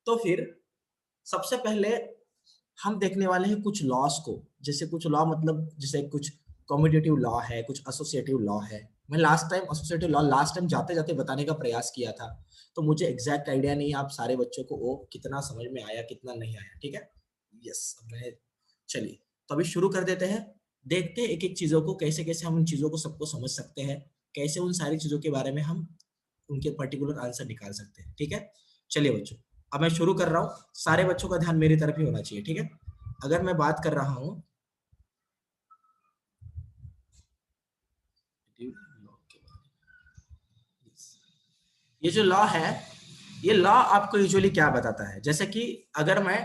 तो फिर सबसे पहले हम देखने वाले हैं कुछ लॉस को, जैसे कुछ लॉ मतलब जैसे कुछ कम्यूटेटिव लॉ है, कुछ एसोसिएटिव लॉ है। मैं last time associative law last time जाते जाते बताने का प्रयास किया था, तो मुझे एग्जैक्ट आइडिया नहीं है आप सारे बच्चों को वो कितना समझ में आया कितना नहीं आया। ठीक है, यस। मैं चलिए तो अभी शुरू कर देते हैं, देखते हैं एक एक चीजों को, कैसे कैसे हम उन चीजों को सबको समझ सकते हैं, कैसे उन सारी चीजों के बारे में हम उनके पर्टिकुलर आंसर निकाल सकते हैं। ठीक है, चलिए बच्चों अब मैं शुरू कर रहा हूँ, सारे बच्चों का ध्यान मेरी तरफ ही होना चाहिए। ठीक है, अगर मैं बात कर रहा हूँ ये जो लॉ है, ये लॉ आपको यूजुअली क्या बताता है, जैसे कि अगर मैं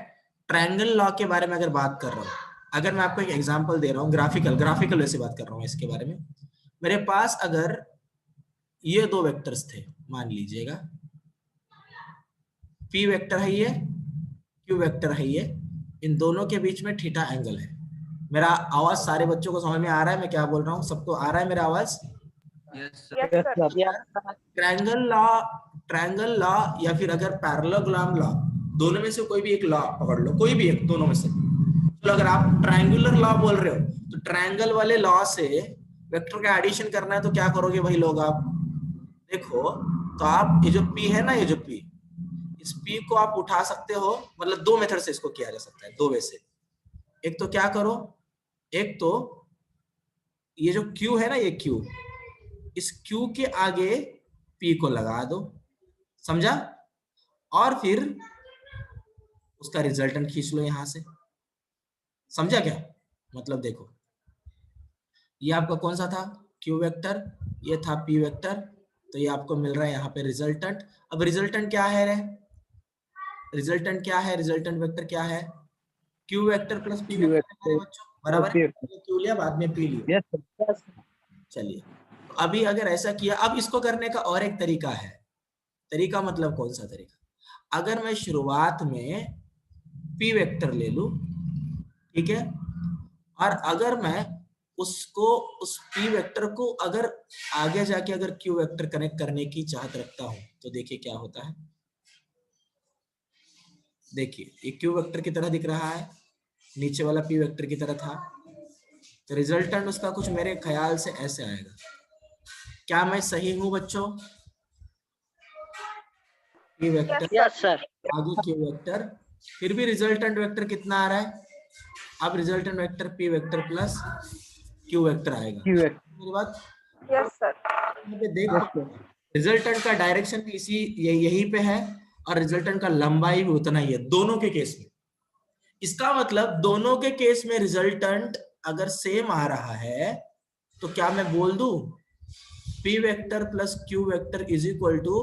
ट्रायंगल लॉ के बारे में अगर बात कर रहा हूँ, अगर मैं आपको एक एग्जांपल दे रहा हूँ, ग्राफिकल वैसे बात कर रहा हूँ इसके बारे में। मेरे पास अगर ये दो वेक्टर्स थे, मान लीजिएगा P वेक्टर है ये, Q वेक्टर है ये, इन दोनों के बीच में थीटा एंगल है। मेरा आवाज सारे बच्चों को समझ में आ रहा है मैं क्या बोल रहा हूँ? सबको आ रहा है मेरा आवाज? ट्रायंगल लॉ या फिर अगर पैरेललोग्राम लॉ, दोनों में से कोई भी एक लॉ पकड़ लो, कोई भी एक दोनों में से। तो अगर आप ट्रायंगुलर लॉ बोल रहे हो तो ट्रायंगल वाले लॉ से वेक्टर का एडिशन करना है तो क्या करोगे भाई लोग? आप देखो तो आप ये जो P है ना, ये जो P, इस P को आप उठा सकते हो, मतलब दो मेथड से इसको किया जा सकता है, दो वे से। एक तो क्या करो, एक तो ये जो Q है ना, ये Q, इस Q के आगे P को लगा दो, समझा? और फिर उसका रिजल्टेंट खींच लो यहां से, समझा क्या? मतलब देखो ये आपका कौन सा था? Q वेक्टर, ये था P वेक्टर, तो ये आपको मिल रहा है यहाँ पे रिजल्टेंट। अब रिजल्टेंट क्या है रे? रिजल्टेंट क्या है? रिजल्टेंट वेक्टर क्या है? Q vector plus P vector बच्चों, बराबर है? Q लिया बाद में P लिया। चलिए अभी अगर ऐसा किया, अब इसको करने का और एक तरीका है। तरीका मतलब कौन सा तरीका? अगर मैं शुरुआत में P वेक्टर ले लूं, ठीक है, और अगर मैं उसको उस P वेक्टर को अगर आगे जाके अगर Q वेक्टर कनेक्ट करने की चाहत रखता हूं तो देखिए क्या होता है। देखिए ये Q वेक्टर की तरह दिख रहा है, नीचे वाला P वेक्टर की तरह था, तो रिजल्टेंट उसका कुछ मेरे ख्याल से ऐसे आएगा। क्या मैं सही हूं बच्चों? P वेक्टर यस सर, आगे Q वेक्टर, फिर भी रिजल्टेंट वेक्टर कितना आ रहा है? अब resultant vector P vector plus Q vector आएगा। मेरी बात? Yes sir. पे देखो रिजल्टेंट का डायरेक्शन भी इसी यहीं पे है और रिजल्टेंट का लंबाई भी उतना ही है दोनों के केस में। इसका मतलब दोनों के केस में रिजल्टेंट अगर सेम आ रहा है तो क्या मैं बोल दूं P vector plus Q vector is equal to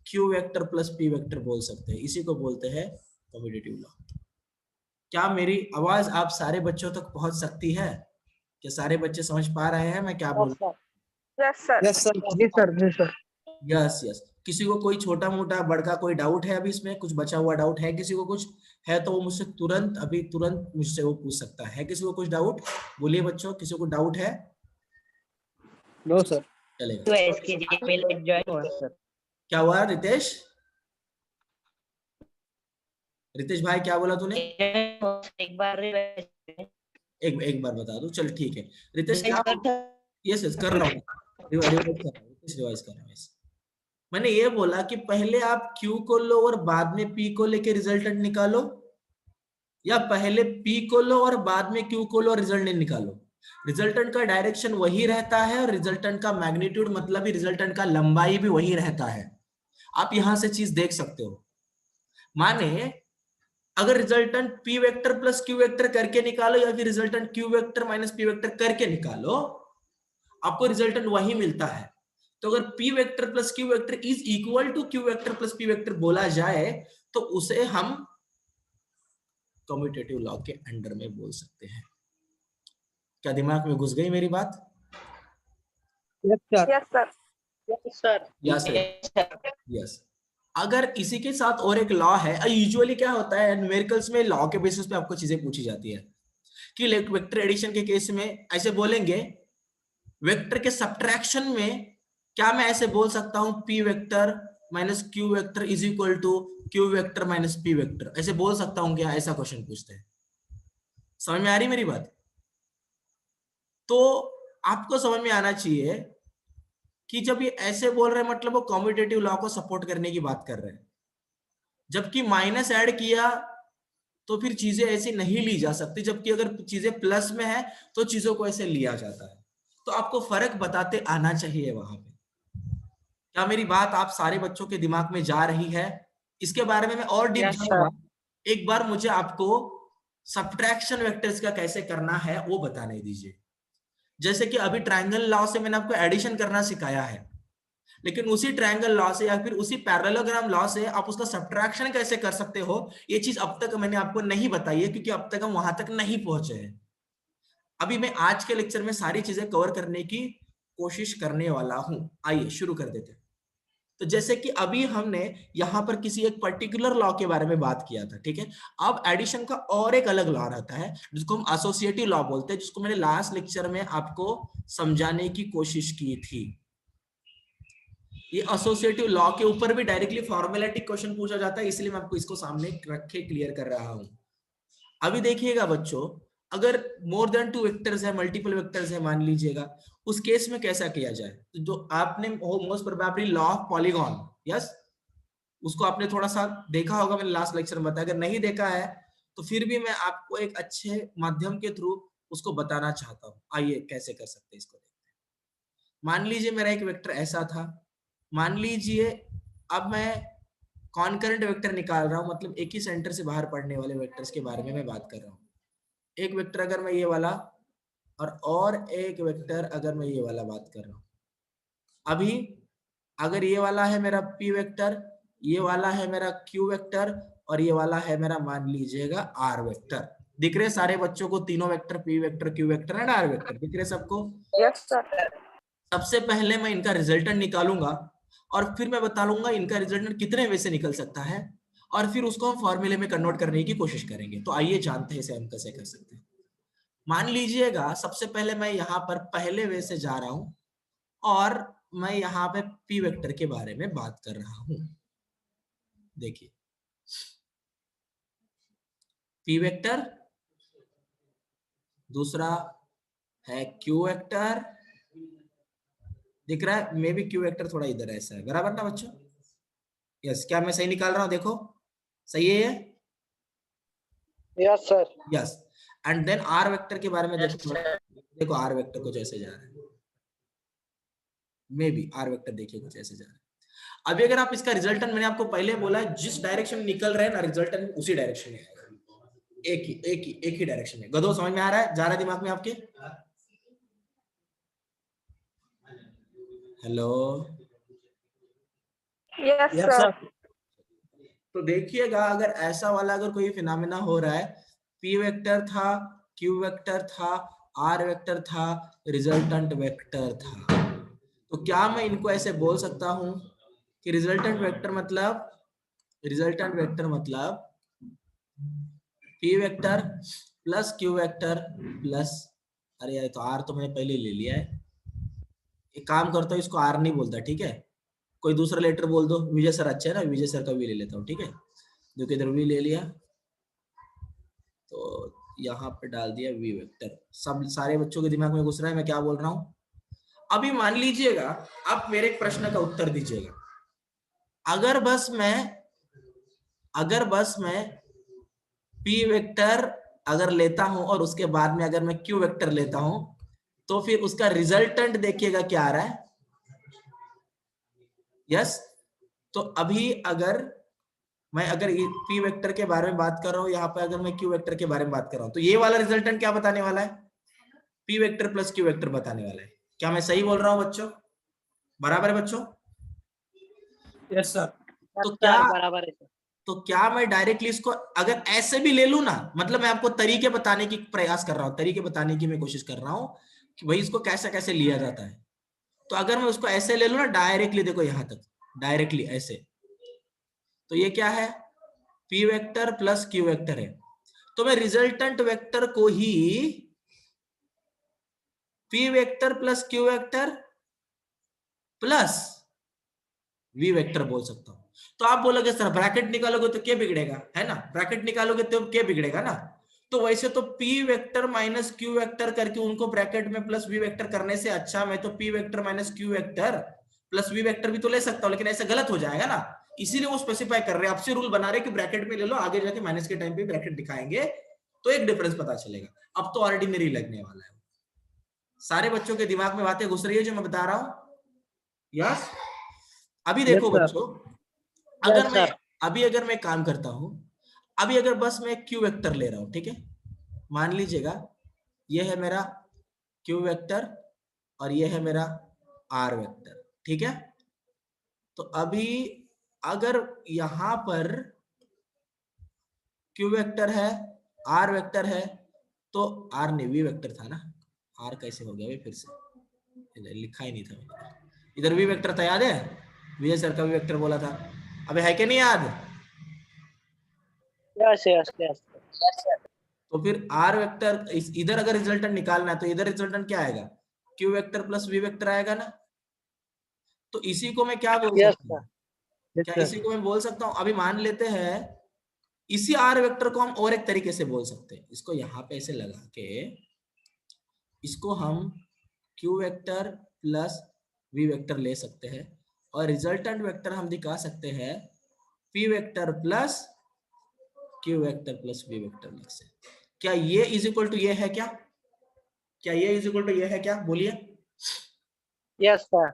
Q vector plus P vector बोल सकते हैं। इसी को बोलते हैं कम्यूटेटिव लॉ। क्या मेरी आवाज आप सारे बच्चों तक पहुंच सकती है? क्या सारे बच्चे समझ पा रहे हैं मैं क्या बोल रहा हूं? Yes sir. यस सर, जी सर, जी सर। Yes yes. किसी को कोई छोटा मोटा बड़का कोई डाउट है? अभी इसमें कुछ बचा हुआ डाउट है किसी को? कुछ है तो वो मुझसे तुरंत अभी तुरंत मुझसे वो पूछ सकता है। किसी को कुछ डाउट? बोलिए बच्चों, किसी को डाउट है? No sir. चलेगा। तो इसकी जीमेल ज्वाइन हुआ सर। क्या हुआ रितेश? रितेश भाई क्या बोला तूने? एक बार एक बार बता दो, चल ठीक है। रितेश क्या? यस यस कर रहा हूँ, रिवाइज कर रहा हूँ। मैंने ये बोला कि पहले आप Q को लो और बाद में P को लेके रिजल्टेंट निकालो, या पहले P को लो और बाद में Q को लो और रिजल्टेंट निकालो। रिजल्टेंट का डायरेक्शन वही रहता है और रिजल्टेंट का मैग्नीट्यूड मतलब ही रिजल्टेंट का लंबाई भी वही रहता है। आप यहां से चीज देख सकते हो। माने अगर resultant P vector plus Q vector करके निकालो या फिर resultant Q vector minus P vector करके निकालो, आपको रिजल्टेंट वही मिलता है। तो अगर P vector plus Q vector is equal to Q vector plus P vector बोला जाए तो उसे हम कम्यूटेटिव लॉ के अंडर में बोल सकते हैं। क्या दिमाग में घुस गई मेरी बात? Yes sir. Yes sir, yes yes. अगर इसी के साथ और एक लॉ है, यूजुअली क्या होता है न्यूमेरिकल्स में लॉ के बेसिस पे आपको चीजें पूछी जाती है कि वेक्टर एडिशन के केस में ऐसे बोलेंगे, वेक्टर के सब्ट्रैक्शन में क्या मैं ऐसे बोल सकता हूं P vector minus q vector is equal to q vector minus p vector, ऐसे बोल सकता हूं क्या? ऐसा क्वेश्चन पूछते हैं। समझ में आ रही मेरी बात? तो आपको समझ में आना चाहिए कि जब ये ऐसे बोल रहे हैं मतलब वो कॉम्यूटेटिव लॉ को सपोर्ट करने की बात कर रहे हैं, जबकि माइनस ऐड किया तो फिर चीजें ऐसी नहीं ली जा सकती, जबकि अगर चीजें प्लस में है तो चीजों को ऐसे लिया जाता है। तो आपको फर्क बताते आना चाहिए वहां पे। क्या मेरी बात आप सारे बच्चों के दिमाग में जा रही है? इसके बारे में मैं और डीप Yes, जाऊंगा। sir. एक बार मुझे आपको सब्ट्रैक्शन वेक्टर्स का कैसे करना है वो बताने दीजिए। जैसे कि अभी ट्रायंगल लॉ से मैंने आपको एडिशन करना सिखाया है, लेकिन उसी ट्रायंगल लॉ से या फिर उसी पैरेललोग्राम लॉ से आप उसका सब्ट्रैक्शन कैसे कर सकते हो, ये चीज अब तक मैंने आपको नहीं बताई है, क्योंकि अब तक हम वहां तक नहीं पहुंचे हैं। अभी मैं आज के लेक्चर में सारी चीजें कवर करने की कोशिश करने वाला हूं। आइए शुरू कर देते हैं। तो जैसे कि अभी हमने यहां पर किसी एक पर्टिकुलर लॉ के बारे में बात किया था, ठीक है। अब एडिशन का और एक अलग लॉ रहता है जिसको हम एसोसिएटिव लॉ बोलते हैं, जिसको मैंने लास्ट लेक्चर में आपको समझाने की कोशिश की थी। ये एसोसिएटिव लॉ के ऊपर भी डायरेक्टली फॉर्मेलिटी क्वेश्चन पूछा जाता है, इसलिए मैं आपको इसको सामने रख के क्लियर कर रहा हूं। अभी देखिएगा बच्चों, अगर मोर देन 2 वेक्टर्स है, मल्टीपल वेक्टर्स है मान लीजिएगा, उस केस में कैसा किया जाए? तो जो आपने most probably law of polygon, yes, उसको आपने थोड़ा सा देखा होगा, मैंने लास्ट लेक्चर में बताया। अगर नहीं देखा है तो फिर भी मैं आपको एक अच्छे माध्यम के थ्रू उसको बताना चाहता हूं। आइए कैसे कर सकते हैं इसको देखते हैं। मान लीजिए मेरा एक वेक्टर ऐसा था, मान लीजिए अब मैं कॉन्करेंट वेक्टर निकाल रहा हूं, मतलब एक ही सेंटर से बाहर पड़ने वाले वेक्टर्स के बारे में मैं बात कर रहा हूं। एक वेक्टर अगर मैं ये वाला और एक वेक्टर अगर मैं ये वाला बात कर रहा हूं। अभी अगर ये वाला है मेरा p वेक्टर, ये वाला है मेरा q वेक्टर और ये वाला है मेरा मान लीजिएगा r वेक्टर। दिख रहे सारे बच्चों को तीनों vector p vector q vector and r vector दिख रहे सबको? Yes, sir. सबसे पहले मैं इनका रिजल्टेंट निकालूंगा और फिर मैं बता लूंगा इनका रिजल्टेंट कितने वे से निकल सकता है, और फिर उसको हम फॉर्मूले में कन्वर्ट करने की कोशिश करेंगे। तो आइए जानते हैं इसे हम कैसे कर सकते हैं। मान लीजिएगा सबसे पहले मैं यहाँ पर पहले वे से जा रहा हूं और मैं यहाँ पे p वेक्टर के बारे में बात कर रहा हूं। देखिए p वेक्टर, दूसरा है q वेक्टर, दिख रहा है? मे भी q वेक्टर थोड़ा इधर ऐसा है, बराबर ना बच्चों? यस, क्या मैं सही निकाल रहा हूं? देखो सही है ये? Yes, sir. Yes. And then r vector के बारे में देखो, देखो r वेक्टर कुछ ऐसे जा रहा है, मे बी r वेक्टर देखिए कुछ ऐसे जा रहा है। अभी अगर आप इसका रिजल्टेंट, मैंने आपको पहले बोला जिस डायरेक्शन में निकल रहे हैं ना रिजल्टेंट उसी डायरेक्शन में आएगा, एक ही डायरेक्शन में। गधो समझ में आ रहा है? जा रहा है दिमाग में आपके? Hello? Yes, Yes, sir. sir. तो देखिएगा अगर ऐसा वाला अगर कोई फिनोमेना हो रहा है, p वेक्टर था, q वेक्टर था, r वेक्टर था, रिजल्टेंट वेक्टर था, तो क्या मैं इनको ऐसे बोल सकता हूं कि रिजल्टेंट वेक्टर मतलब p vector plus q vector plus, अरे यार तो r तो मैंने पहले ले लिया है, एक काम करता हूँ इसको r नहीं बोलता, ठीक है, कोई दूसरा लेटर बोल दो। विजय सर अच्छा है ना, विजय सर का भी ले लेता हूँ, ठीक है। जो कि इधर भी ले लिया तो यहाँ पे डाल दिया v वेक्टर। सब सारे बच्चों के दिमाग में घुस रहा है मैं क्या बोल रहा हूँ। अभी मान लीजिएगा आप मेरे एक प्रश्न का उत्तर दीजिएगा, अगर बस मैं p वेक्टर अगर लेता हूं और उसके बाद में अगर मैं q वेक्टर लेता हूं, तो फिर उसका रिजल्टेंट देखिएगा क्या आ रहा है। यस, तो अभी अगर मैं p वेक्टर के बारे में बात कर रहा हूं, यहाँ पे अगर मैं q वेक्टर के बारे में बात कर रहा हूं, तो ये वाला रिजल्टेंट क्या बताने वाला है? p vector plus q vector बताने वाला है। क्या मैं सही बोल रहा हूं बच्चों? बराबर है बच्चों? Yes, sir. तो क्या बराबर है। तो क्या मैं डायरेक्टली इसको अगर ऐसे भी ले लूं ना, मतलब मैं आपको तरीके बताने की प्रयास कर रहा हूं, तरीके बताने की मैं कोशिश कर रहा हूं कि भाई इसको कैसे कैसे लिया जाता है। तो अगर मैं उसको ऐसे ले लूं ना डायरेक्टली, देखो यहां तक डायरेक्टली ऐसे, तो ये क्या है? p vector plus q vector है। तो मैं रिजल्टेंट वेक्टर को ही p vector plus q vector plus v vector बोल सकता हूँ। तो आप बोलोगे सर ब्रैकेट निकालोगे तो क्या बिगड़ेगा, है ना, ब्रैकेट निकालोगे तो क्या बिगड़ेगा ना। तो वैसे तो p vector minus q vector करके उनको ब्रैकेट में प्लस वी वेक्टर करने से अच्छा मैं तो p vector minus q vector plus v vector भी तो ले सकता हूँ, लेकिन ऐसा गलत हो जाएगा ना, इसीलिए वो स्पेसिफाई कर रहे हैं, आपसे रूल बना रहे कि ब्रैकेट में ले लो, आगे जाके माइनस के टाइम पे ब्रैकेट दिखाएंगे तो एक डिफरेंस पता चलेगा। अब तो ऑर्डिनरी लगने वाला है। सारे बच्चों के दिमाग में बातें घुस रही है जो मैं बता रहा हूं? यस। अभी देखो बच्चों, अगर मैं काम करता हूं, अभी अगर बस मैं क्यू वेक्टर ले रहा हूं, ठीक है, मान लीजिएगा ये है मेरा क्यू वेक्टर और ये है मेरा आर वेक्टर, ठीक है। तो अभी अगर यहां पर क्यू वेक्टर है, आर वेक्टर है, तो आर ने वी वेक्टर था ना, आर कैसे हो गया भाई, फिर से इधर लिखा ही नहीं था मैंने, इधर वी वेक्टर था, याद है, विजय सर का वी वेक्टर बोला था, अबे है कि नहीं याद? Yes yes yes. तो फिर आर वेक्टर इधर अगर रिजल्टेंट निकालना है तो इधर रिजल्टेंट क्या आएगा, q vector plus v vector आएगा ना। तो इसी को मैं क्या बोल यस सकता हूँ, सर। क्या इसी को मैं बोल सकता हूँ, अभी मान लेते हैं इसी आर वेक्टर को हम और एक तरीके से बोल सकते हैं, इसको यहाँ पे ऐसे लगा के इसको हम q vector plus v vector ले सकते हैं और रिजल्टेंट वेक्टर हम दिखा सकते हैं p vector plus q vector plus v vector लिख से। क्या ये इज इक्वल टू ये है क्या, क्या ये इज इक्वल टू ये है क्या, बोलिए। Yes sir.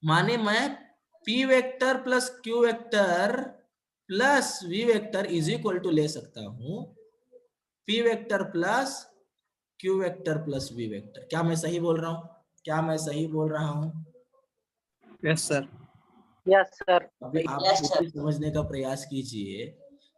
माने मैं p vector plus q vector plus v vector is equal to ले सकता हूं p vector plus q vector plus v vector. क्या मैं सही बोल रहा हूं, क्या मैं सही बोल रहा हूं? Yes sir. Yes sir. अभी आप खुद भी समझने का प्रयास कीजिए,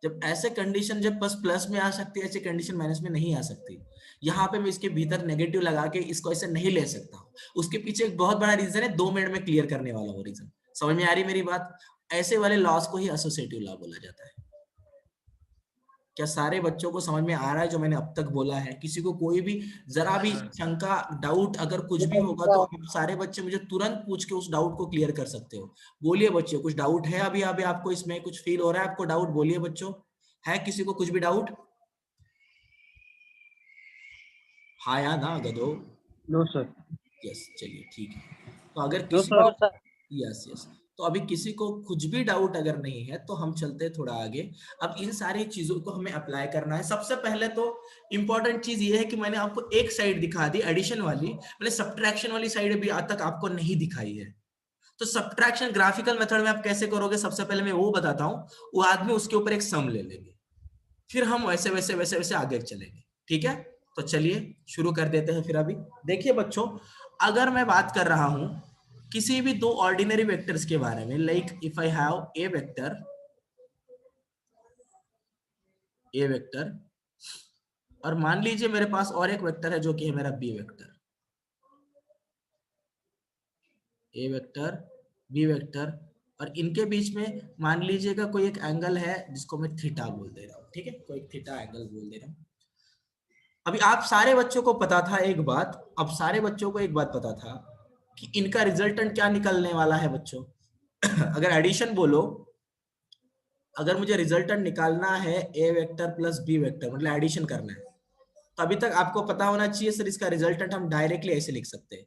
जब ऐसे कंडीशन जब बस प्लस में आ सकती है, ऐसे कंडीशन माइनस में नहीं आ सकती। यहाँ पे मैं इसके भीतर नेगेटिव लगा के इसको ऐसे नहीं ले सकता हूँ, उसके पीछे एक बहुत बड़ा रीजन है, 2 मिनट में क्लियर करने वाला वो रीजन। समझ में आ रही मेरी बात? ऐसे वाले लॉस को ही एसोसिएटिव लॉ बोला जाता है। क्या सारे बच्चों को समझ में आ रहा है जो मैंने अब तक बोला है? किसी को कोई भी जरा भी शंका, डाउट अगर कुछ भी होगा तो आप सारे बच्चे मुझे तुरंत पूछ के उस डाउट को क्लियर कर सकते हो। बोलिए बच्चों, कुछ डाउट है अभी अभी आपको इसमें कुछ फील हो रहा है आपको डाउट? बोलिए बच्चों, है किसी को कुछ भी डाउट? हाँ या ना गधो? No sir. यस, चलिए ठीक है। तो अगर नो किसी को सर। यस यस, तो अभी किसी को कुछ भी डाउट अगर नहीं है तो हम चलते हैं थोड़ा आगे। अब इन सारी चीजों को हमें अप्लाई करना है। सबसे पहले तो इंपॉर्टेंट चीज ये है कि मैंने आपको एक साइड दिखा दी एडिशन वाली, मैंने सब्ट्रैक्शन वाली साइड अभी आज तक आपको नहीं दिखाई है। तो सब्ट्रैक्शन ग्राफिकल मेथड में आप कैसे करोगे, सबसे पहले मैं वो बताता हूँ, वो आदमी उसके ऊपर एक सम ले लेंगे, फिर हम वैसे वैसे वैसे वैसे आगे चलेंगे, ठीक है। तो चलिए शुरू कर देते हैं फिर। अभी देखिए बच्चों, अगर मैं बात कर रहा हूं किसी भी दो ऑर्डिनरी वेक्टर्स के बारे में, like if I have a vector और मान लीजिए मेरे पास और एक वेक्टर है जो कि है मेरा बी वेक्टर, ए वेक्टर बी वेक्टर, और इनके बीच में मान लीजिएगा कोई एक एंगल है जिसको मैं थीटा बोल दे रहा हूं, ठीक है, कोई थीटा एंगल बोल दे रहा हूं। अभी आप सारे बच्चों को पता था एक बात, अब सारे बच्चों को एक बात पता था कि इनका रिजल्टेंट क्या निकलने वाला है बच्चों। अगर एडिशन बोलो, अगर मुझे रिजल्टेंट निकालना है ए वेक्टर प्लस बी वेक्टर, मतलब एडिशन करना है, तो अभी तक आपको पता होना चाहिए सर इसका रिजल्टेंट हम डायरेक्टली ऐसे लिख सकते हैं,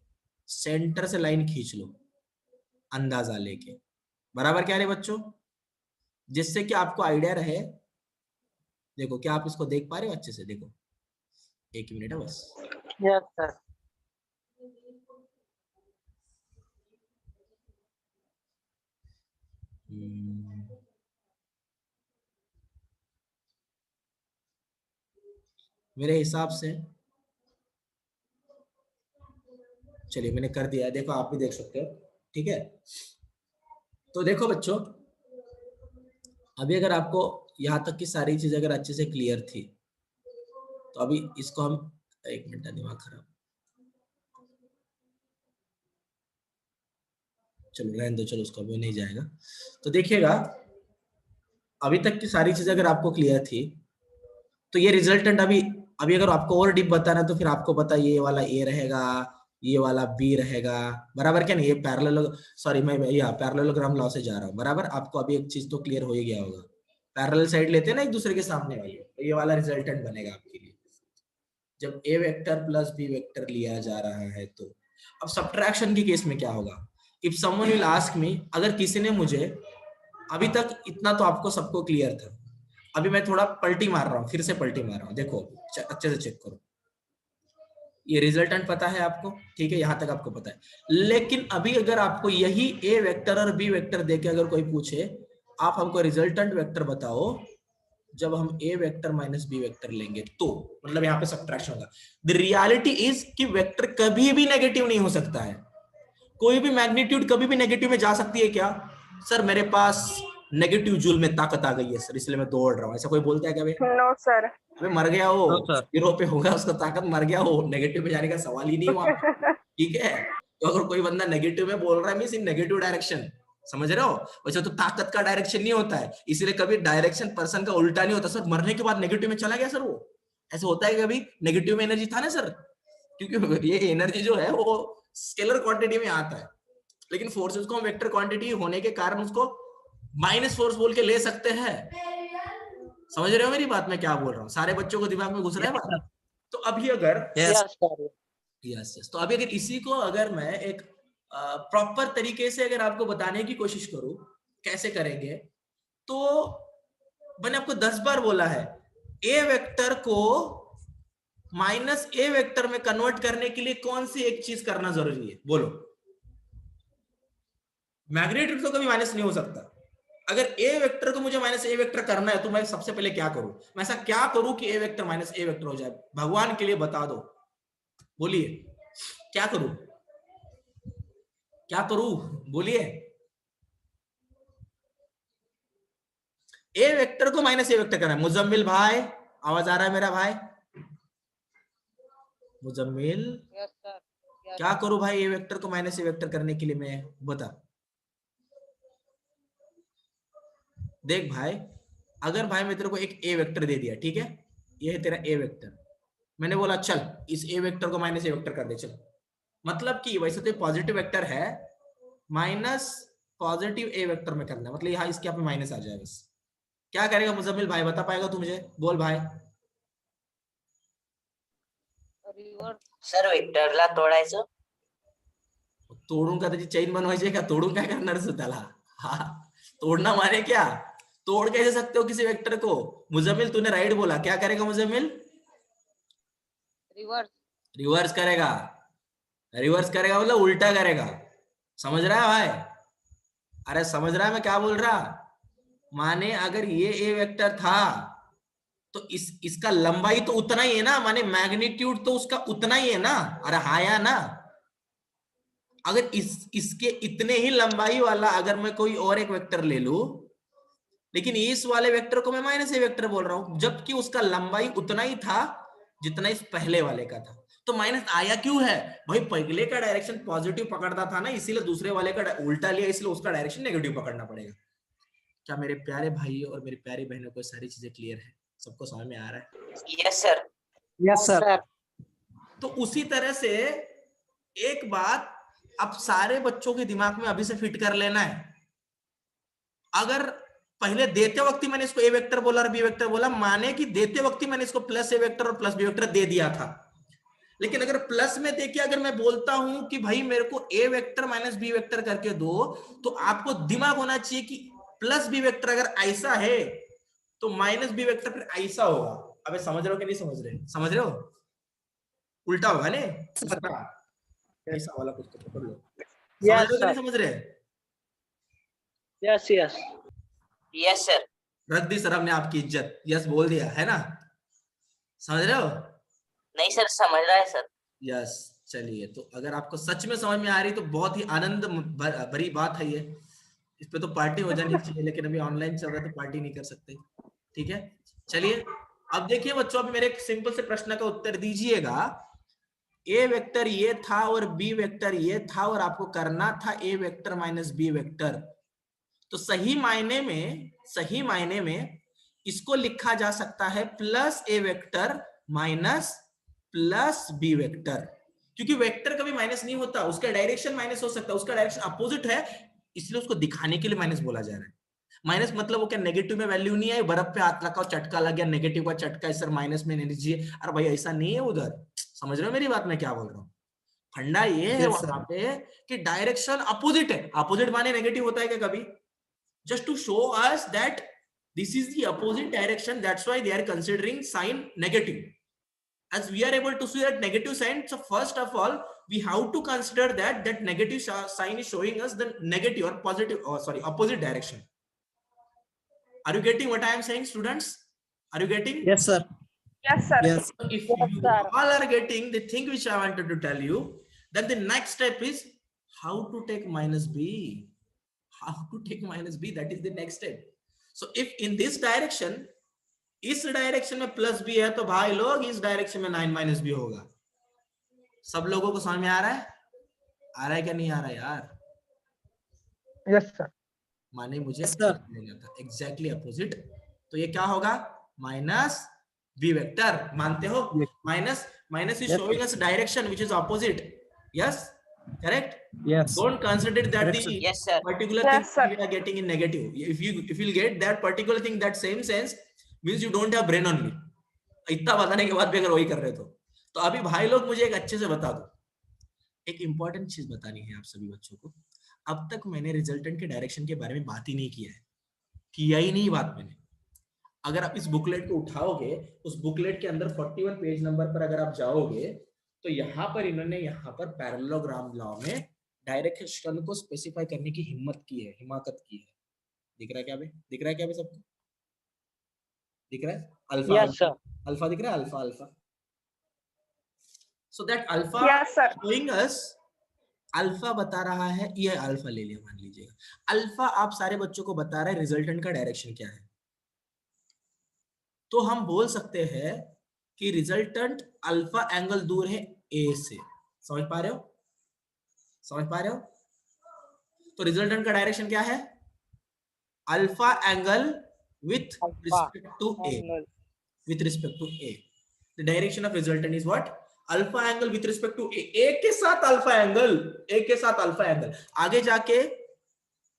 सेंटर से लाइन खींच लो अंदाजा लेके, बराबर क्या रे बच्चों, जिससे कि आपको आइडिया रहे। देखो क्या आप इसको देख पा रहे हो अच्छे से? देखो एक मिनट है बस। Yes sir. मेरे हिसाब से चलिए मैंने कर दिया है, देखो आप भी देख सकते हो, ठीक है। तो देखो बच्चों, अभी अगर आपको यहाँ तक की सारी चीज अगर अच्छे से क्लियर थी तो अभी इसको हम, एक मिनट, दिमाग खराब, चलो रहने दो, चलो उसको अभी नहीं जाएगा। तो देखिएगा अभी तक की सारी चीज अगर आपको क्लियर थी तो ये रिजल्टेंट अभी अभी अगर आपको और डीप बताना तो फिर आपको पता ये वाला ए रहेगा, ये वाला बी रहेगा, बराबर क्या नहीं, ये पैरेलल, सॉरी मैं पैरेललोग्राम लॉ से जा रहा हूँ, बराबर। आपको अभी एक चीज तो क्लियर हो ही गया होगा, पैरेलल साइड लेते हैं ना एक दूसरे के सामने वाली, तो ये वाला रिजल्टेंट बनेगा आपके लिए जब ए वेक्टर प्लस बी वेक्टर लिया जा रहा है। तो अब सब्ट्रैक्शन के केस में क्या होगा, if someone will ask me, अगर किसी ने मुझे, अभी तक इतना तो आपको सबको क्लियर था, अभी मैं थोड़ा पलटी मार रहा हूँ, फिर से पलटी मार रहा हूँ, देखो अच्छे से चेक करो, ये रिजल्टेंट पता है आपको, ठीक है, यहां तक आपको पता है। लेकिन अभी अगर आपको यही ए वेक्टर और बी वेक्टर देके अगर कोई पूछे, आप हमको रिजल्टेंट वेक्टर बताओ जब हम ए वेक्टर माइनस बी वेक्टर लेंगे, तो मतलब यहाँ पे सब्ट्रैक्शन होगा। द रियलिटी इज कि वेक्टर कभी भी नेगेटिव नहीं हो सकता है, कोई भी मैग्नीट्यूड कभी भी नेगेटिव में जा सकती है क्या? सर मेरे पास नेगेटिव जूल में ताकत आ गई है सर, इसलिए मैं दौड़ रहा हूँ, ऐसा कोई बोलता है क्या भाई? No sir. अबे मर गया हो, No, sir. जीरो पे होगा उसका ताकत, मर गया हो, नेगेटिव में जाने का सवाल ही नहीं वहां पे, ठीक है। तो अगर कोई बंदा नेगेटिव में बोल रहा है मींस इन नेगेटिव डायरेक्शन, समझ रहे हो? वैसे तो ताकत का डायरेक्शन नहीं होता है, इसलिए कभी डायरेक्शन पर्सन का उल्टा नहीं होता। सर मरने के बाद नेगेटिव में चला गया सर, वो ऐसे होता है कभी? नेगेटिव में एनर्जी था ना सर, क्योंकि ये एनर्जी जो है वो स्केलर क्वांटिटी में आता है, लेकिन फोर्सेस को हम वेक्टर क्वांटिटी होने के कारण उसको माइनस फोर्स बोल के ले सकते हैं। समझ रहे हो मेरी बात, मैं क्या बोल रहा हूँ? सारे बच्चों को दिमाग में घुस रहा है बात? तो अभी अगर यस तो अभी अगर इसी को अगर मैं एक प्रॉपर तरीके से अगर आपको बताने की कोशिश करूं कैसे करेंगे, तो मैंने आपको 10 बार बोला है, ए वेक्टर को माइनस ए वेक्टर में कन्वर्ट करने के लिए कौन सी एक चीज करना जरूरी है, बोलो? मैग्नीट्यूड तो कभी माइनस नहीं हो सकता। अगर ए वेक्टर को मुझे माइनस ए वेक्टर करना है तो मैं सबसे पहले क्या करूं? मैं ऐसा क्या करूं कि ए वेक्टर माइनस ए वेक्टर हो जाए? भगवान के लिए बता दो, बोलिए क्या करूं, क्या करूं, बोलिए। ए वेक्टर को माइनस ए वेक्टर करना है। मुजम्मिल भाई, आवाज आ रहा है मेरा भाई? Muzammil, Yes, sir. Yes. क्या करूं भाई ए वेक्टर को माइनस ए वेक्टर करने के लिए? मैं बता, देख भाई, अगर भाई मैं तेरे को एक ए वेक्टर दे दिया, ठीक है, ये है तेरा ए वेक्टर, मैंने बोला चल इस ए वेक्टर को माइनस ए वेक्टर कर दे, चल, मतलब कि वैसे तो पॉजिटिव वेक्टर है, माइनस पॉजिटिव ए वेक्टर में करना है, मतलब यहाँ इसके यहाँ पे माइनस आ जाए बस। क्या करेगा मुजम्मिल भाई, बता पाएगा तू मुझे? बोल भाई। सर वेक्टरला तोडायचं. तोडून का त्याची चेन बनवायची का? तोडून काय करणार त्याला? हा, तोड़ना माने क्या? तोड़ कैसे सकते हो किसी वेक्टर को? मुजम्मिल तूने राइट बोला, क्या करेगा मुजम्मिल? रिवर्स रिवर्स करेगा। रिवर्स करेगा मतलब उल्टा करेगा, समझ रहा है भाई? अरे समझ रहा है मैं क्या बोल रहा? माने अगर ये ए वेक्टर था तो इसका लंबाई तो उतना ही है ना, माने मैग्नीट्यूड तो उसका उतना ही है ना। अरे हाँ या ना? अगर इसके इतने ही लंबाई वाला अगर मैं कोई और एक वेक्टर ले लूं, लेकिन इस वाले वेक्टर को मैं माइनस ए वेक्टर बोल रहा हूं, जबकि उसका लंबाई उतना ही था जितना इस पहले वाले का था, तो माइनस आया क्यों है भाई? पहले का डायरेक्शन पॉजिटिव पकड़ता था ना, इसीलिए दूसरे वाले का उल्टा लिया, इसलिए उसका डायरेक्शन नेगेटिव पकड़ना पड़ेगा। क्या मेरे प्यारे भाइयों और मेरी प्यारी बहनों को सारी चीजें क्लियर है? सबको समझ में आ रहा है? Yes sir. Yes, sir. तो उसी तरह से एक बात अब सारे बच्चों के दिमाग में अभी से फिट कर लेना है। अगर पहले देते वक्त ही मैंने इसको ए वेक्टर बोला और बी वेक्टर बोला, माने कि देते वक्त ही मैंने इसको प्लस ए वेक्टर और प्लस बी वेक्टर दे दिया था, लेकिन अगर प्लस में देखिए, अगर मैं बोलता हूं कि भाई मेरे को ए वेक्टर माइनस बी वेक्टर करके दो, तो आपको दिमाग होना चाहिए कि प्लस बी वेक्टर अगर ऐसा है तो माइनस बी वेक्टर फिर ऐसा होगा। अबे समझ रहे हो कि नहीं समझ रहे? समझ रहे हो? उल्टा होगा ने, ऐसा वाला कुछ तो पकड़ लो। समझ रहे हो कि नहीं समझ रहे? Yes, yes. Yes sir. रख दी सर हमने आपकी इज्जत, यस बोल दिया है ना? समझ रहे हो? नहीं सर, समझ रहा है सर. यस, चलिए, तो अगर आपको सच में समझ में आ रही तो बहुत ही आनंद भरी बात है ये, इस पे तो पार्टी हो जानी चाहिए, लेकिन अभी ऑनलाइन चल रहा है तो पार्टी नहीं कर सकते, ठीक है। चलिए अब देखिए बच्चों, अब मेरे एक सिंपल से प्रश्न का उत्तर दीजिएगा। ए वेक्टर ये था और बी वेक्टर ये था और आपको करना था A vector minus B vector, तो सही मायने में इसको लिखा जा सकता है plus A vector minus plus B vector. क्योंकि वेक्टर कभी माइनस नहीं होता, उसका डायरेक्शन माइनस हो सकता है, उसका डायरेक्शन अपोजिट है, इसलिए उसको दिखाने के लिए माइनस बोला जा रहा है। माइनस मतलब वो क्या नेगेटिव में वैल्यू नहीं है, बर्फ पे हाथ रखा और चटका लग गया, नेगेटिव का चटका है सर, माइनस में एनर्जी है। अरे भाई ऐसा नहीं है उधर, समझ रहे हो मेरी बात मैं क्या बोल रहा हूँ? फंडा ये है वहां पे कि डायरेक्शन अपोजिट है। अपोजिट माने नेगेटिव होता है क्या कभी? Just to show us that this is the opposite direction, that's why they are considering sign negative. As we are able to see that negative sign, so first of all we have to consider that negative sign is showing us the negative or positive, opposite direction. Are you getting what I am saying, students? Are you getting? Yes, sir. Yes, sir. Yes. If Yes, you sir. all are getting the thing which I wanted to tell you, then the next step is how to take minus b. How to take minus b, that is the next step. So if in this direction, इस direction में plus B है, तो भाई लोग इस direction में 9 minus B होगा. सब लोगों को समझ में आ रहा है? आ रहा है क्या नहीं आ रहा है यार? Yes, sir. माने मुझे Yes, sir. Exactly opposite. तो ये क्या होगा? Minus B vector. मानते हो? Minus minus is showing us direction which is opposite. Yes, correct? Yes. Don't consider that Correct, the Yes, sir. particular Yes, thing sir. we are getting in negative. If you'll get that particular thing, that same sense, means you don't have brain only. इतना बताने के बाद भी अगर वही कर रहे तो अभी भाई लोग मुझे एक अच्छे से बता दो. एक इंपॉर्टेंट चीज बतानी है आप सभी बच्चों को. अब तक मैंने रिजल्टेंट के डायरेक्शन के बारे में बात ही नहीं किया ही नहीं बात मैंने. अगर आप इस बुकलेट को उठाओगे, उस बुकलेट के अंदर 41 पेज नंबर पर अगर आप जाओगे, तो यहाँ पर इन्होंने यहाँ पर पैरेललोग्राम लॉ में डायरेक्शन को स्पेसिफाई करने की हिम्मत की है, हिमाकत की है. दिख रहा है क्या बे? दिख रहा है क्या बे सबको? दिख रहा है? अल्फा. Yes, sir. अल्फा दिख रहा है? Alpha alpha. So that alpha Yes, sir. Showing us, alpha बता रहा है, ये अल्फा ले लिया मान लीजिएगा. अल्फा आप सारे बच्चों को बता रहा है रिजल्टेंट का डायरेक्शन क्या है. तो हम बोल सकते हैं कि रिजल्टेंट अल्फा एंगल दूर है ए से. समझ पा रहे हो? समझ पा रहे हो? तो रिजल्टेंट का डायरेक्शन क्या है? Alpha angle with respect to a. With respect to a, the direction of resultant is what? Alpha angle with respect to a. A के साथ अल्फा एंगल, A के साथ अल्फा एंगल. आगे जाके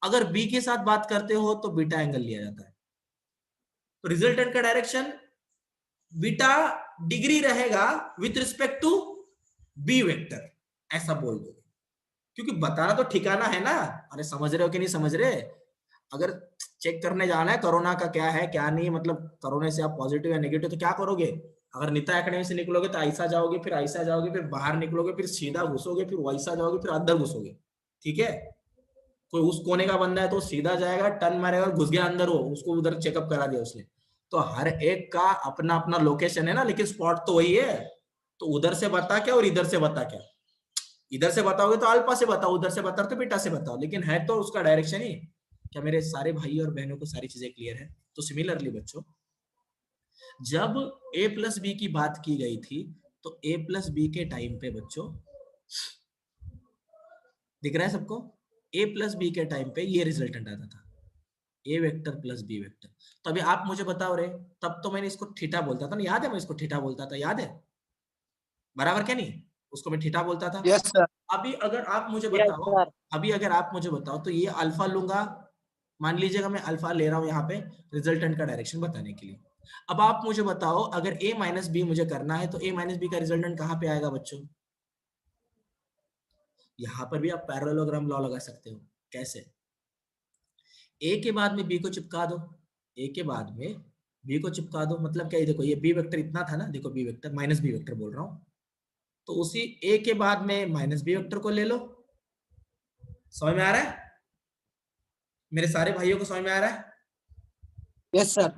अगर B के साथ बात करते हो तो बीटा एंगल लिया जाता है. तो रिजल्टेंट का डायरेक्शन बीटा डिग्री रहेगा with respect to B vector, ऐसा बोल दो. क्योंकि बताना तो ठिकाना है ना. अरे समझ रहे हो कि नहीं समझ रहे? अगर चेक करने जाना है कोरोना का क्या है क्या नहीं, मतलब कोरोना से आप पॉजिटिव या नेगेटिव, तो क्या करोगे? अगर नीता एकेडमी से निकलोगे तो ऐसा जाओगे, फिर ऐसा जाओगे, फिर बाहर निकलोगे, फिर सीधा घुसोगे, फिर वैसा जाओगे, फिर अंदर घुसोगे. ठीक है? कोई उस कोने का बंदा है तो सीधा जाएगा, टर्न मारेगा, घुस गया अंदर, वो उसको उधर चेकअप करा दिया उसने. तो हर एक का अपना अपना लोकेशन है ना, लेकिन स्पॉट तो वही है. तो उधर से बता क्या और इधर से बता क्या? इधर से बताओगे तो अल्फा से बताओ, उधर से बताओ तो बीटा से बताओ, लेकिन है तो उसका डायरेक्शन ही. क्या मेरे सारे भाई और बहनों को सारी चीजें क्लियर है? तो सिमिलरली बच्चों, जब a प्लस बी की बात की गई थी, तो a प्लस बी के टाइम पे बच्चों, दिख रहा है सबको? a प्लस बी के टाइम पे ये रिजल्टेंट आता था, a vector plus b vector. तो अभी आप मुझे बताओ रे, तब तो मैंने इसको थीटा बोलता था ना, याद है? मैं इसको थीटा बोलता था, याद है? बराबर क्या नहीं? उसको मैं थीटा बोलता था. Yes, sir. अभी अगर आप मुझे Yes, बताओ, sir. अभी अगर आप मुझे बताओ, तो ये अल्फा लूंगा, मान लीजिएगा मैं अल्फा ले रहा हूं यहाँ पे रिजल्टेंट का डायरेक्शन बताने के लिए. अब आप मुझे बताओ, अगर a माइनस बी मुझे करना है, तो a माइनस बी का रिजल्टेंट कहाँ पे आएगा बच्चों? यहाँ पर भी आप पैरेललोग्राम लॉ लगा सकते हो. कैसे? a के बाद में b को चिपका दो, a के बाद में b को चिपका दो. मतलब क्या? देखो ये b वेक्टर इतना था ना, देखो b vector minus B vector बोल रहा हूँ, तो उसी a के बाद में माइनस बी वेक्टर को ले लो. समझ में आ रहा है? मेरे सारे भाइयों को समझ में आ रहा है? Yes, sir.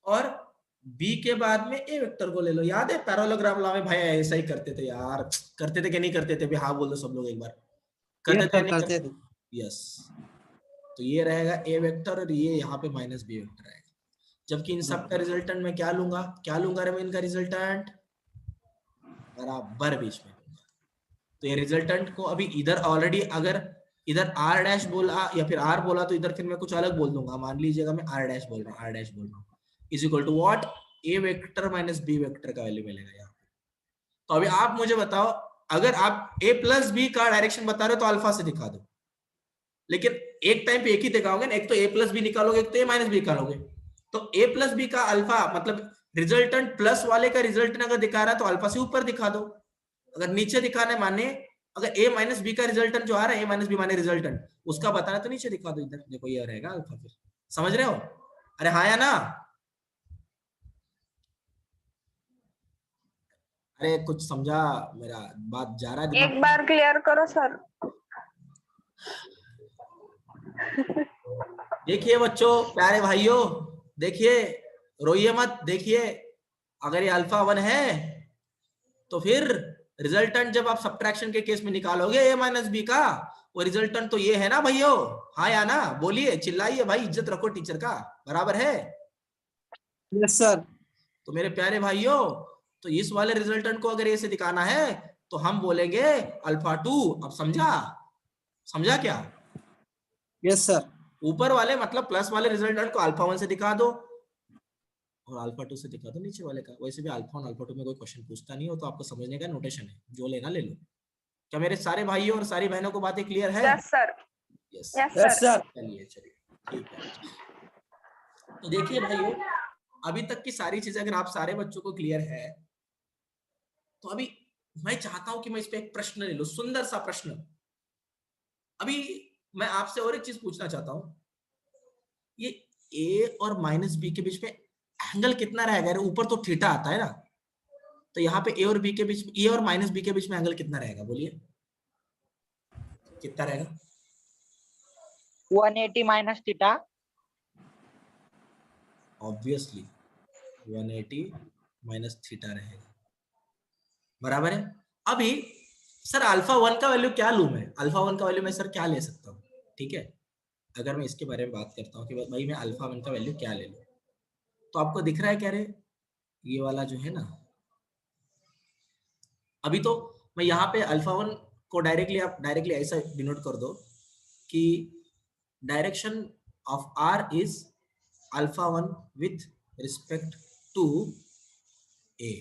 और b के बाद में a वेक्टर को ले लो. याद है पैरेललोग्राम लॉ में भाई ऐसा ही करते थे यार. करते थे कि नहीं करते थे? हाँ बोल दो सब लोग एक बार. करते थे नहीं करते? यस. तो ये रहेगा a वेक्टर और ये यहाँ पे माइनस b वेक्टर आएगा. जबकि इन सब का रिजल्टेंट मैं क्या लूंगा? क्या लूंगा रे मैं इनका रिजल्टेंट? बराबर बीच में लूंगा. तो ये रिजल्टेंट को अभी इधर ऑलरेडी, अगर इधर r डैश बोला या फिर r बोला, तो इधर फिर मैं कुछ अलग बोल दूंगा. मान लीजिएगा मैं r डैश बोल रहा हूँ, is equal to what? a vector minus b vector का वैल्यू मिलेगा यहाँ पे. तो अभी आप मुझे बताओ, अगर आप a प्लस बी का डायरेक्शन बता रहे हो तो अल्फा से दिखा दो, लेकिन एक टाइम पे एक ही दिखाओगे ना, एक तो a प्लस बी निकालोगे, एक तो a माइनस बी निकालोगे। तो a प्लस बी का अल्फा मतलब रिजल्टेंट प्लस वाले का रिजल्टेंट अगर दिखा रहा है तो अल्फा से ऊपर दिखा दो, अगर नीचे दिखाना है माने अगर a माइनस बी का रिजल्टेंट जो आ रहा है, a माइनस बी माने रिजल्टेंट, उसका बताना तो नीचे दिखा दो, इधर देखो ये रहेगा अल्फा। फिर समझ रहे हो? अरे हाँ या ना? अरे कुछ समझा मेरा बात, जा रहा है दिमाग एक में? बार क्लियर करो सर। देखिए बच्चों, प्यारे भाइयों, देखिए, रोइए मत, देखिए, अगर ये अल्फा 1 है तो फिर रिजल्टेंट जब आप सब्ट्रैक्शन के केस में निकालोगे a माइनस बी का, वो रिजल्टेंट तो ये है ना भैयो, हाँ या ना? बोलिए, चिल्लाइए भाई, इज्जत रखो टीचर का, बराबर है? Yes sir. तो मेरे प्यारे भाइयों, तो इस वाले रिजल्टेंट को अगर ए से दिखाना है तो हम बोलेंगे अल्फा 2। अब समझा? समझा क्या? Yes sir. ऊपर वाले मतलब प्लस वाले रिजल्टेंट को अल्फा 1 से दिखा दो और अल्फा 2 से दिखा दो नीचे वाले का। वैसे भी अल्फा 1 अल्फा 2 में कोई क्वेश्चन पूछता नहीं हो, तो आपको समझने का नोटेशन है, जो लेना ले लो। क्या मेरे सारे भाइयों और सारी बहनों को बातें क्लियर है? Yes sir. Yes yes yes sir. Sir. चलिए चलिए, ठीक है। तो देखिए भाइयों, अभी तक की सारी चीजें अगर आप सारे बच्चों को क्लियर है, तो अभी मैं चाहता हूं कि मैं इस पे एक प्रश्न ले लूं, सुंदर सा प्रश्न। अभी मैं आपसे और एक चीज पूछना चाहता हूं, ये ए और माइनस बी के बीच में एंगल कितना रहेगा? ऊपर तो थीटा आता है ना, तो यहाँ पे ए और बी के बीच में, ए और माइनस बी के बीच में एंगल कितना रहेगा? बोलिए कितना रहेगा? 180 minus theta. Obviously 180 minus theta रहेगा, बराबर है। अभी सर अल्फा 1 का वैल्यू क्या लूं मैं? अल्फा 1 का वैल्यू मैं सर क्या ले सकता हूँ? ठीक है, अगर मैं इसके बारे में बात करता हूँ कि भाई मैं अल्फा 1 का वैल्यू क्या ले लूं, तो आपको दिख रहा है क्या रे? ये वाला जो है ना, अभी तो मैं यहाँ पे अल्फा 1 को डायरेक्टली, आप डायरेक्टली ऐसा डिनोट कर दो कि direction of R is alpha 1 with respect to A.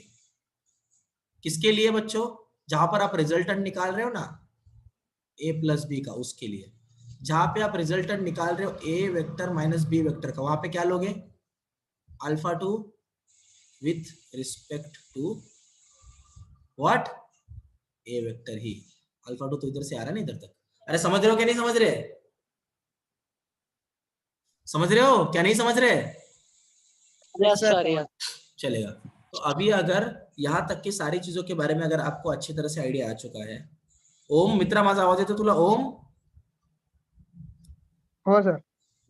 किसके लिए बच्चों? जहां पर आप रिजल्टेंट निकाल रहे हो ना ए प्लस बी का, उसके लिए। जहां पे आप रिजल्टेंट निकाल रहे हो a vector minus B vector का, वहां पे क्या लोगे? Alpha 2 with respect to what? A vector ही। अल्फा 2 तो इधर से आ रहा है ना इधर तक। अरे समझ रहे हो क्या नहीं समझ रहे? समझ रहे हो क्या नहीं समझ रहे? Yes sir. यस। चलेगा। तो अभी अगर यहां तक की सारी चीजों के बारे में अगर आपको अच्छी तरह से आइडिया आ चुका है, ओम मित्रा माझा आवाज येतो तुला? ओम हो सर।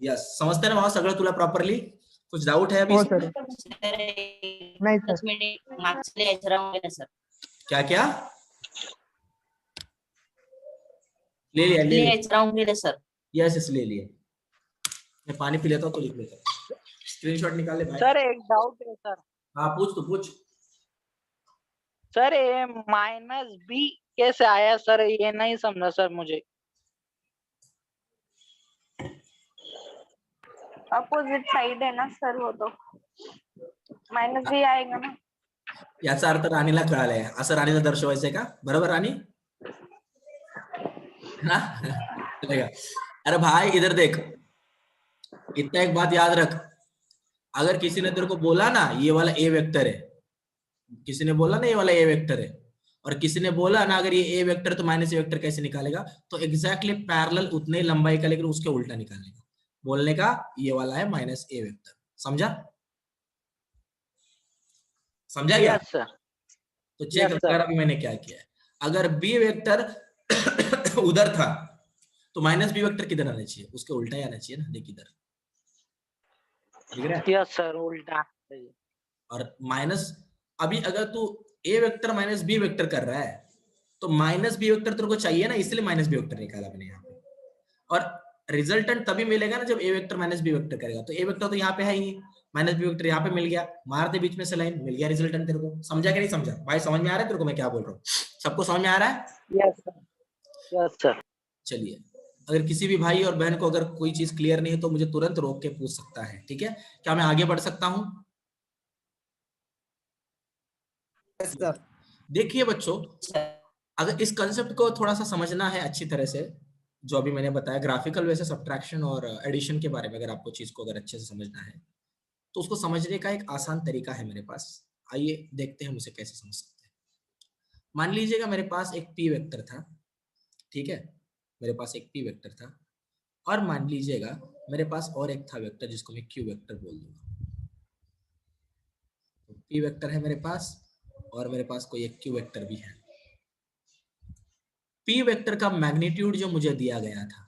यस, समजते ना भाव सगळं तुला प्रॉपरली? कुछ डाउट है अभी? हो सर। नहीं सर। 10 मिनिट मार्क्स लिहायचं राहून गेलं सर. क्या क्या ले लिया? ले लिया? लिहायचं राहून गेलं सर. यस यस ले लिया। मैं पानी पी लेता हूँ तो लिख लेता हूँ। स्क्रीनशॉट निकाल ले भाई। सर एक डाउट है सर। हाँ पूछ, तो पूछ। सर ये माइनस बी कैसे आया सर? ये नहीं समझा सर मुझे। अपोजिट साइड है ना सर, वो तो माइनस भी आएगा ना। याचा अर्थ राणीला कळालाय, असं राणीला दर्शवायचंय का? बरोबर राणी? हाँ? चलेगा। अरे भाई इधर देख, इतना एक बात याद रख, अगर किसी ने तेरे को बोला ना ये वाला ए वेक्टर है, किसी ने बोला ना ये वाला ए वेक्टर है, और किसी ने बोला ना अगर ये ए वेक्टर तो माइनस ए वेक्टर कैसे निकालेगा, तो एग्जैक्टली पैरेलल उतने लंबाई का लेकिन उसके उल्टा निकालेगा। बोलने का ये वाला है माइनस ए वेक्टर। समझा? समझा क्या? Yes sir. तो चेक कर अभी मैंने क्या किया है। अगर बी वेक्टर उधर था तो माइनस बी वेक्टर किधर आना चाहिए? उसके उल्टा ही आना चाहिए ना। देख इधर, दिख रहा है? यस सर, उल्टा। और माइनस, अभी अगर तू ए वेक्टर माइनस बी वेक्टर कर रहा है तो माइनस बी वेक्टर तेरे को चाहिए ना, इसलिए माइनस बी वेक्टर निकाला मैंने यहाँ पे। और रिजल्टेंट तभी मिलेगा ना जब ए वेक्टर माइनस बी वेक्टर करेगा। तो ए वेक्टर तो यहाँ पे है ही, माइनस बी वेक्टर यहाँ पे मिल गया, मार दे बीच में से लाइन, मिल गया रिजल्टेंट तेरे को। समझा कि नहीं समझा भाई? समझ में आ रहा है तेरे को मैं क्या बोल रहा हूँ? सबको समझ में आ रहा है? Yes sir. Yes sir. चलिए, अगर किसी भी भाई और बहन को अगर कोई चीज क्लियर नहीं है तो मुझे तुरंत रोक के पूछ सकता है, ठीक है? क्या मैं आगे बढ़ सकता हूँ? Yes sir. देखिए बच्चों, अगर इस कंसेप्ट को थोड़ा सा समझना है अच्छी तरह से, जो अभी मैंने बताया ग्राफिकल वे से सब्ट्रैक्शन और एडिशन के बारे में, अगर आपको चीज को अगर अच्छे से समझना है तो उसको समझने का एक आसान तरीका है मेरे पास। आइए देखते हैं हम उसे कैसे समझ सकते हैं। मान लीजिएगा मेरे पास एक पी वेक्टर था, ठीक है, मेरे पास एक पी वेक्टर था, और मान लीजिएगा मेरे पास और एक था वेक्टर जिसको मैं क्यू वेक्टर बोल दूंगा। तो पी वेक्टर है मेरे पास और मेरे पास कोई एक क्यू वेक्टर भी है। पी वेक्टर का मैग्नीट्यूड जो मुझे दिया गया था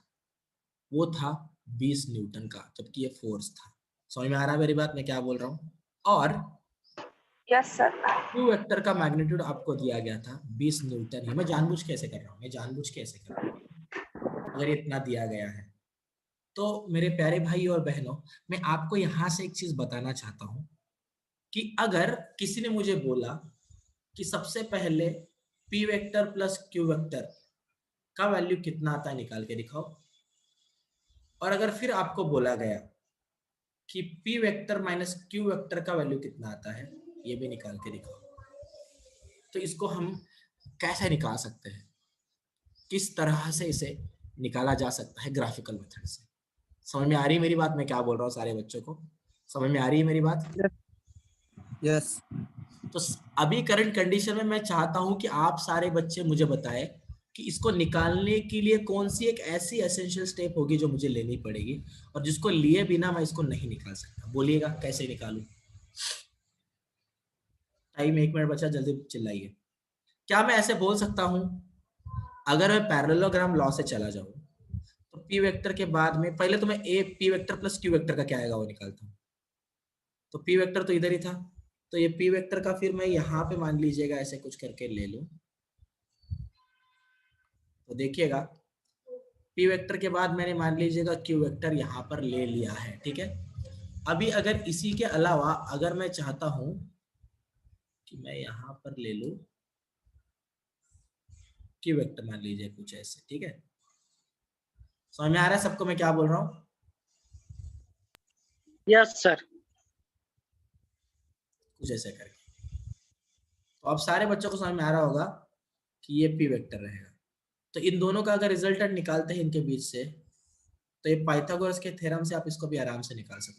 वो था 20 न्यूटन का, जबकि ये फोर्स था। समझ में आ रहा है मेरी बात, मैं क्या बोल रहा हूँ? और यस सर। क्यू वेक्टर का मैग्नीट्यूड आपको दिया गया था 20 न्यूटन ही। मैं जानबूझ के ऐसे कर रहा हूँ, मैं जानबूझ के ऐसे कर रहा हूँ, अगर इतना दिया गया है तो मेरे प्यारे भाई और बहनों, मैं आपको यहाँ से एक चीज बताना चाहता हूँ कि अगर किसी ने मुझे बोला कि सबसे पहले P vector plus q vector का वैल्यू कितना आता है निकाल के दिखाओ, और अगर फिर आपको बोला गया कि P vector minus q vector का वैल्यू कितना आता है ये भी निकाल के दिखाओ, तो इसको हम कैसे निकाल सकते हैं, किस तरह से इसे निकाला जा सकता है ग्राफिकल मेथड से। समझ में आ रही है मेरी बात, मैं क्या बोल रहा हूँ? सारे बच्चों को समझ में आ रही है मेरी बात? यस तो अभी करंट कंडीशन में मैं चाहता हूं कि आप सारे बच्चे मुझे बताएं कि इसको निकालने के लिए कौन सी एक ऐसी एसेंशियल स्टेप होगी जो मुझे लेनी पड़ेगी और जिसको लिए बिना मैं इसको नहीं निकाल सकता। बोलिएगा कैसे निकालूं? टाइम 1 मिनट बचा, जल्दी चिल्लाइए। क्या मैं ऐसे बोल सकता हूं, अगर मैं पैरेललोग्राम लॉ से चला जाऊं तो पी वेक्टर के बाद में पहले तो मैं A P vector plus q vector का क्या आएगा वो निकालता हूं। तो पी वेक्टर तो इधर ही था, तो ये पी वेक्टर का फिर मैं यहाँ पे मान लीजिएगा ऐसे कुछ करके ले लूं, तो देखिएगा पी वेक्टर के बाद मैंने मान लीजिएगा क्यू वेक्टर यहाँ पर ले लिया है, ठीक है। अभी अगर इसी के अलावा अगर मैं चाहता हूं कि मैं यहाँ पर ले लूं क्यू वेक्टर, मान लीजिए कुछ ऐसे, ठीक है। समझ में आ रहा है सबको मैं क्या बोल रहा हूँ? Yes sir. कुछ ऐसे करके तो अब सारे बच्चों को समझ में आ रहा होगा कि ये पी वेक्टर रहेगा। तो इन दोनों का अगर रिजल्टेंट निकालते हैं इनके बीच से, तो ये पाइथागोरस के थ्योरम से आप इसको भी आराम से निकाल सकते हैं।